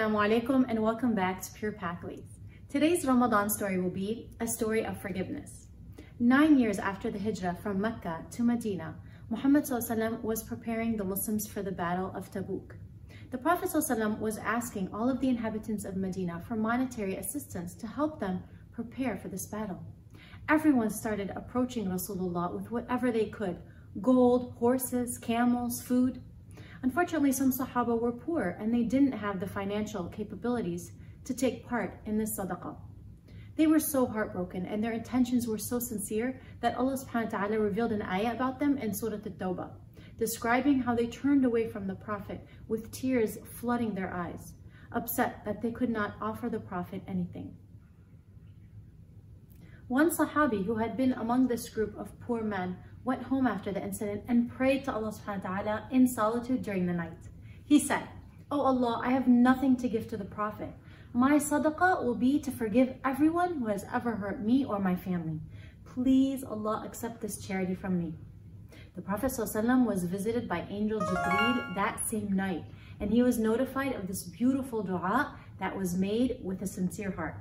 Assalamu alaikum and welcome back to Pure Pathways. Today's Ramadan story will be a story of forgiveness. 9 years after the hijrah from Mecca to Medina, Muhammad ﷺ was preparing the Muslims for the Battle of Tabuk. The Prophet ﷺ was asking all of the inhabitants of Medina for monetary assistance to help them prepare for this battle. Everyone started approaching Rasulullah with whatever they could: gold, horses, camels, food. Unfortunately, some Sahaba were poor and they didn't have the financial capabilities to take part in this sadaqah. They were so heartbroken and their intentions were so sincere that Allah subhanahu wa ta'ala revealed an ayah about them in Surah At-Tawbah, describing how they turned away from the Prophet with tears flooding their eyes, upset that they could not offer the Prophet anything. One Sahabi who had been among this group of poor men went home after the incident and prayed to Allah subhanahu wa ta'ala in solitude during the night. He said, "Oh Allah, I have nothing to give to the Prophet. My sadaqah will be to forgive everyone who has ever hurt me or my family. Please, Allah, accept this charity from me." The Prophet ﷺ was visited by Angel Jibreel that same night, and he was notified of this beautiful dua that was made with a sincere heart.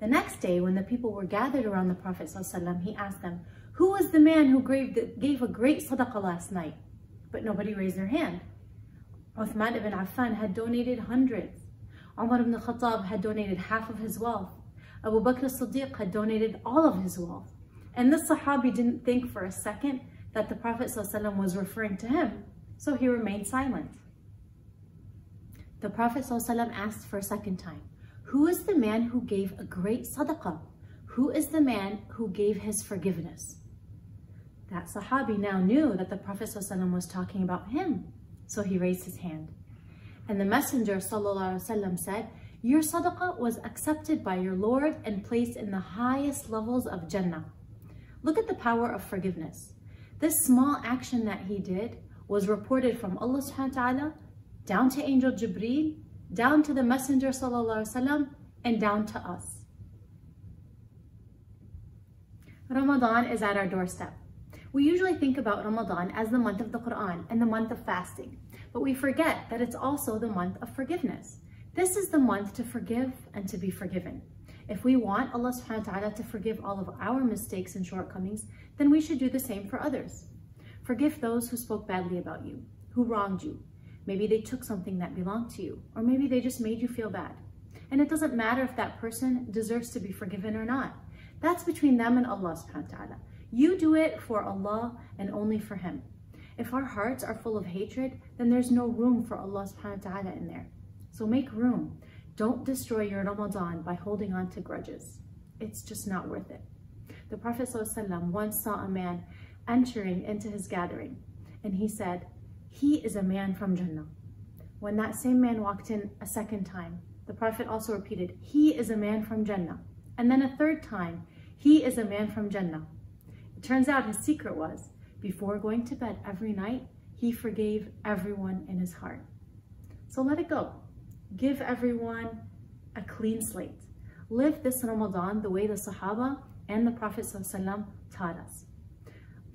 The next day, when the people were gathered around the Prophet ﷺ, he asked them, "Who was the man who gave a great sadaqah last night?" But nobody raised their hand. Uthman ibn Affan had donated hundreds. Umar ibn Khattab had donated half of his wealth. Abu Bakr as-Siddiq had donated all of his wealth. And this Sahabi didn't think for a second that the Prophet ﷺ was referring to him, so he remained silent. The Prophet ﷺ asked for a second time, "Who is the man who gave a great sadaqah? Who is the man who gave his forgiveness?" That Sahabi now knew that the Prophet ﷺ was talking about him, so he raised his hand. And the Messenger ﷺ said, "Your sadaqah was accepted by your Lord and placed in the highest levels of Jannah." Look at the power of forgiveness. This small action that he did was reported from Allah subhanahu wa ta'ala, down to Angel Jibreel, down to the Messenger ﷺ, and down to us. Ramadan is at our doorstep. We usually think about Ramadan as the month of the Quran and the month of fasting, but we forget that it's also the month of forgiveness. This is the month to forgive and to be forgiven. If we want Allah subhanahu wa ta'ala to forgive all of our mistakes and shortcomings, then we should do the same for others. Forgive those who spoke badly about you, who wronged you. Maybe they took something that belonged to you, or maybe they just made you feel bad. And it doesn't matter if that person deserves to be forgiven or not. That's between them and Allah subhanahu wa ta'ala. You do it for Allah and only for Him. If our hearts are full of hatred, then there's no room for Allah subhanahu wa ta'ala in there. So make room. Don't destroy your Ramadan by holding on to grudges. It's just not worth it. The Prophet ﷺ once saw a man entering into his gathering, and he said, "He is a man from Jannah." When that same man walked in a second time, the Prophet also repeated, "He is a man from Jannah." And then a third time, "He is a man from Jannah." It turns out his secret was, before going to bed every night, he forgave everyone in his heart. So let it go. Give everyone a clean slate. Live this Ramadan the way the Sahaba and the Prophet ﷺ taught us.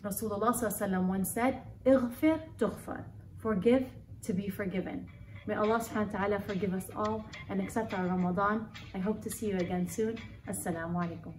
Rasulullah ﷺ once said, "Ighfir tughfar," forgive to be forgiven. May Allah subhanahu wa ta'ala forgive us all and accept our Ramadan. I hope to see you again soon. Assalamu alaikum.